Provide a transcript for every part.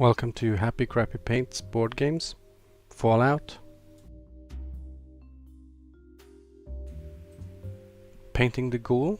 Welcome to Happy Crappy Paints board games, Fallout, painting the Ghoul,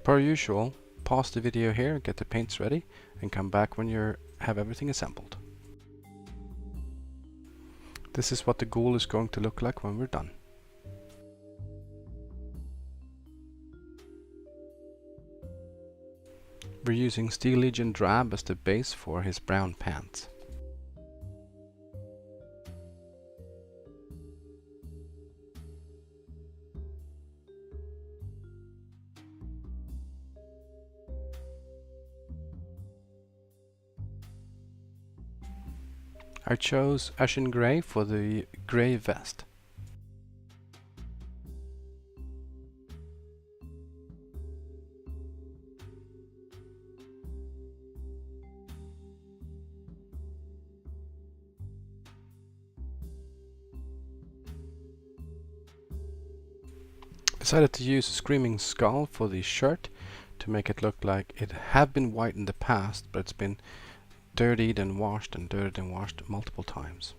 per usual. Pause the video here, get the paints ready, and come back when you have everything assembled. This is what the Ghoul is going to look like when we're done. We're using Steel Legion Drab as the base for his brown pants. I chose Eshin Grey for the grey vest. Decided to use a Screaming Skull for the shirt to make it look like it had been white in the past, but it's been dirtied and washed multiple times.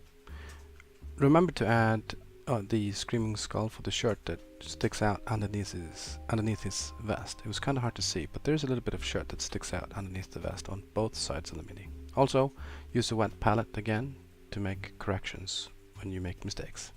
Remember to add the Screaming Skull for the shirt that sticks out underneath his vest. It was kind of hard to see, but there's a little bit of shirt that sticks out underneath the vest on both sides of the mini. Also, use the wet palette again to make corrections when you make mistakes.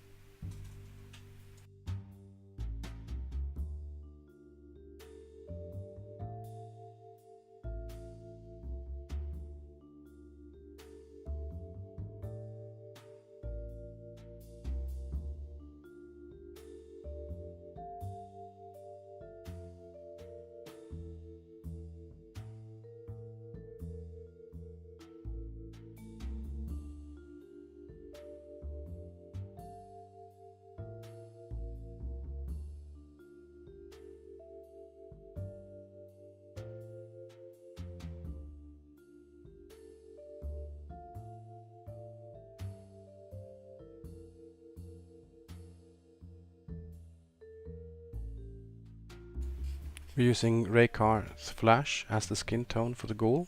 We're using Rakarth Flesh as the skin tone for the Ghoul.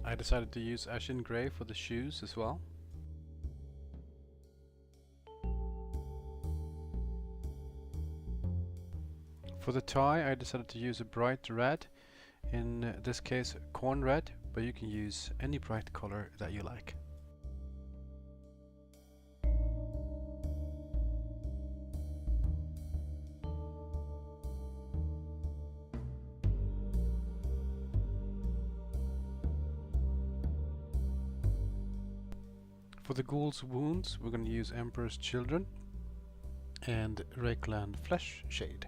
I decided to use Eshin Grey for the shoes as well. For the tie, I decided to use a bright red, in this case Khorne Red, but you can use any bright color that you like. For the Ghoul's wounds, we're going to use Emperor's Children and Reikland Fleshshade.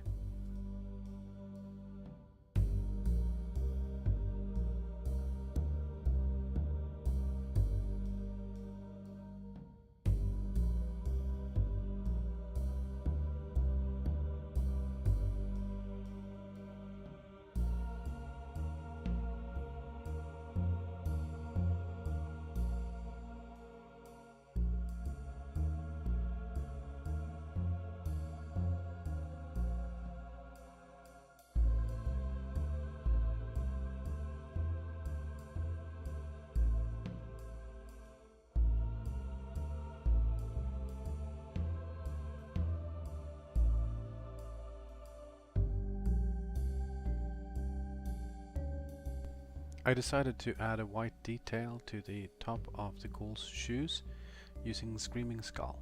I decided to add a white detail to the top of the Ghoul's shoes using Screaming Skull.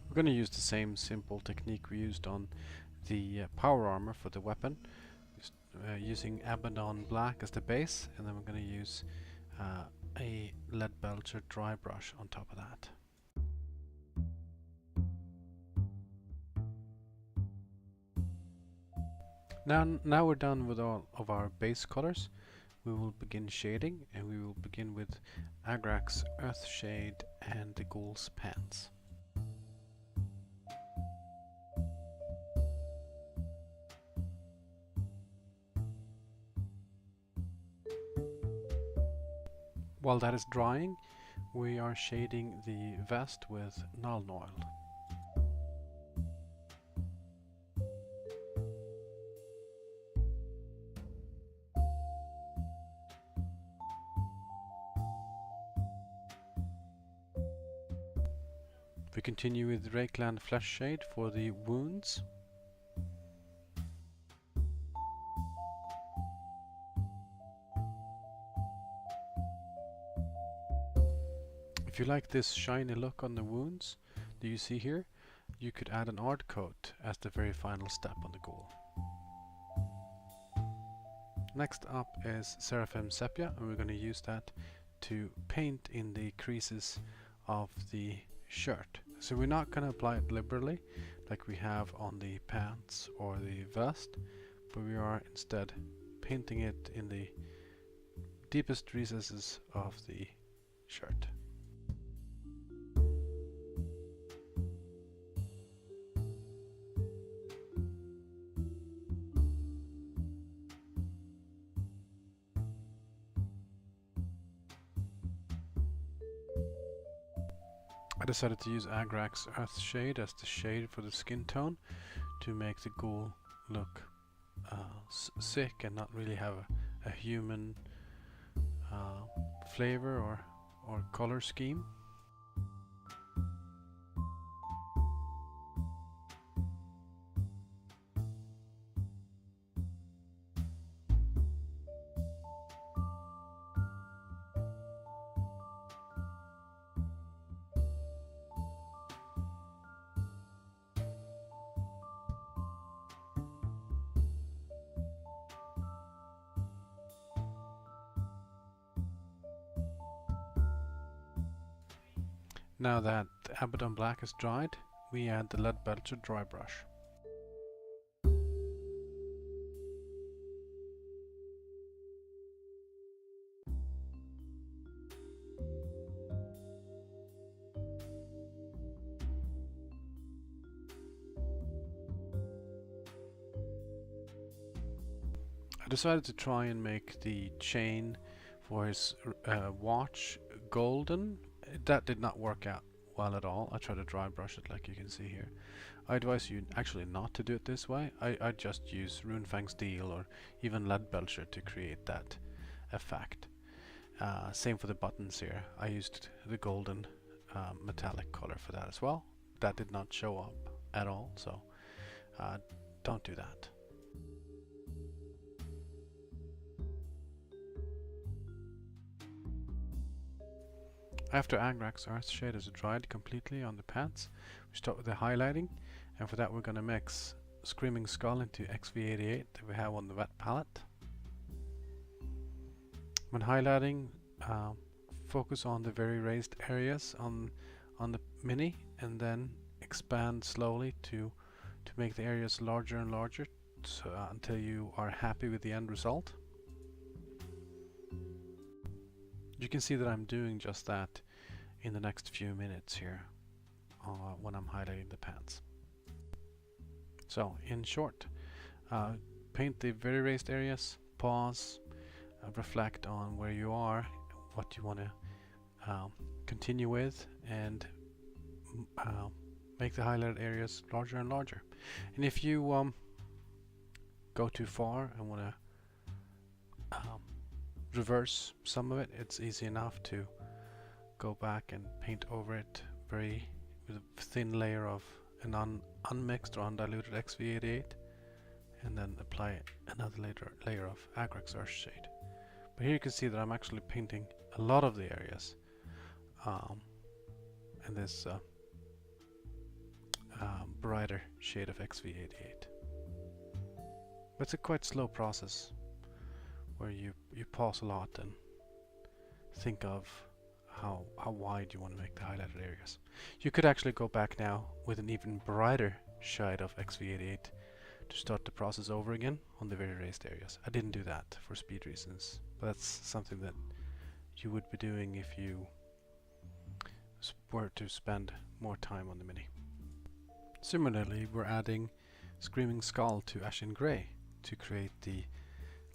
We're going to use the same simple technique we used on the power armor for the weapon, using Abbadon Black as the base, and then we're going to use a Leadbelcher dry brush on top of that. Now we're done with all of our base colors. We will begin shading, and we will begin with Agrax Earthshade and the Ghoul's pants. While that is drying, we are shading the vest with Nuln Oil. We continue with Reikland Fleshshade for the wounds. If you like this shiny look on the wounds that you see here, you could add an Ardcoat as the very final step on the Ghoul. Next up is Seraphim Sepia, and we're going to use that to paint in the creases of the shirt. So we're not going to apply it liberally like we have on the pants or the vest, but we are instead painting it in the deepest recesses of the shirt. I decided to use Agrax Earthshade as the shade for the skin tone to make the Ghoul look sick and not really have a human flavor or color scheme. Now that Abbadon Black is dried, we add the Leadbelcher dry brush. I decided to try and make the chain for his watch golden. That did not work out well at all. I tried to dry brush it like you can see here. I advise you actually not to do it this way. I just use Runefang Steel or even Leadbelcher to create that effect. Same for the buttons here. I used the golden metallic color for that as well. That did not show up at all, so don't do that. After Agrax Earthshade is dried completely on the pants, we start with the highlighting, and for that we're going to mix Screaming Skull into XV88 that we have on the wet palette. When highlighting, focus on the very raised areas on the mini, and then expand slowly to make the areas larger and larger until you are happy with the end result. You can see that I'm doing just that in the next few minutes here when I'm highlighting the pants. So in short, paint the very raised areas, pause, reflect on where you are, what you want to continue with, and make the highlighted areas larger and larger. And if you go too far and want to reverse some of it, it's easy enough to go back and paint over it with a thin layer of an unmixed or undiluted XV88, and then apply another layer of Agrax Earthshade. But here you can see that I'm actually painting a lot of the areas in this brighter shade of XV88. But it's a quite slow process where you pause a lot and think of how wide you want to make the highlighted areas. You could actually go back now with an even brighter shade of XV88 to start the process over again on the very raised areas. I didn't do that for speed reasons, but that's something that you would be doing if you were to spend more time on the mini. Similarly, we're adding Screaming Skull to Eshin Grey to create the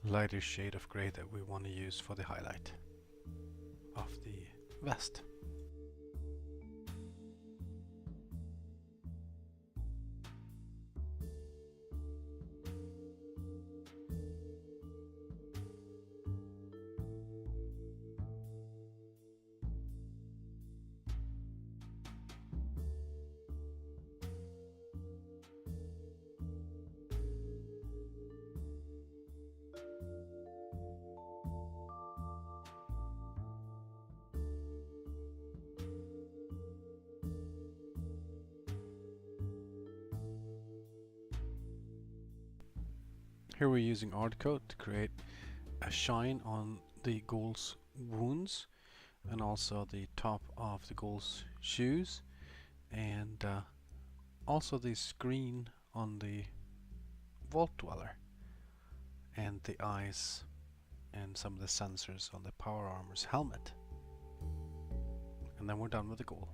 lighter shade of grey that we want to use for the highlight of the vest. Here we're using Ardcoat to create a shine on the Ghoul's wounds and also the top of the Ghoul's shoes, and also the screen on the Vault Dweller, and the eyes and some of the sensors on the Power Armor's helmet. And then we're done with the Ghoul.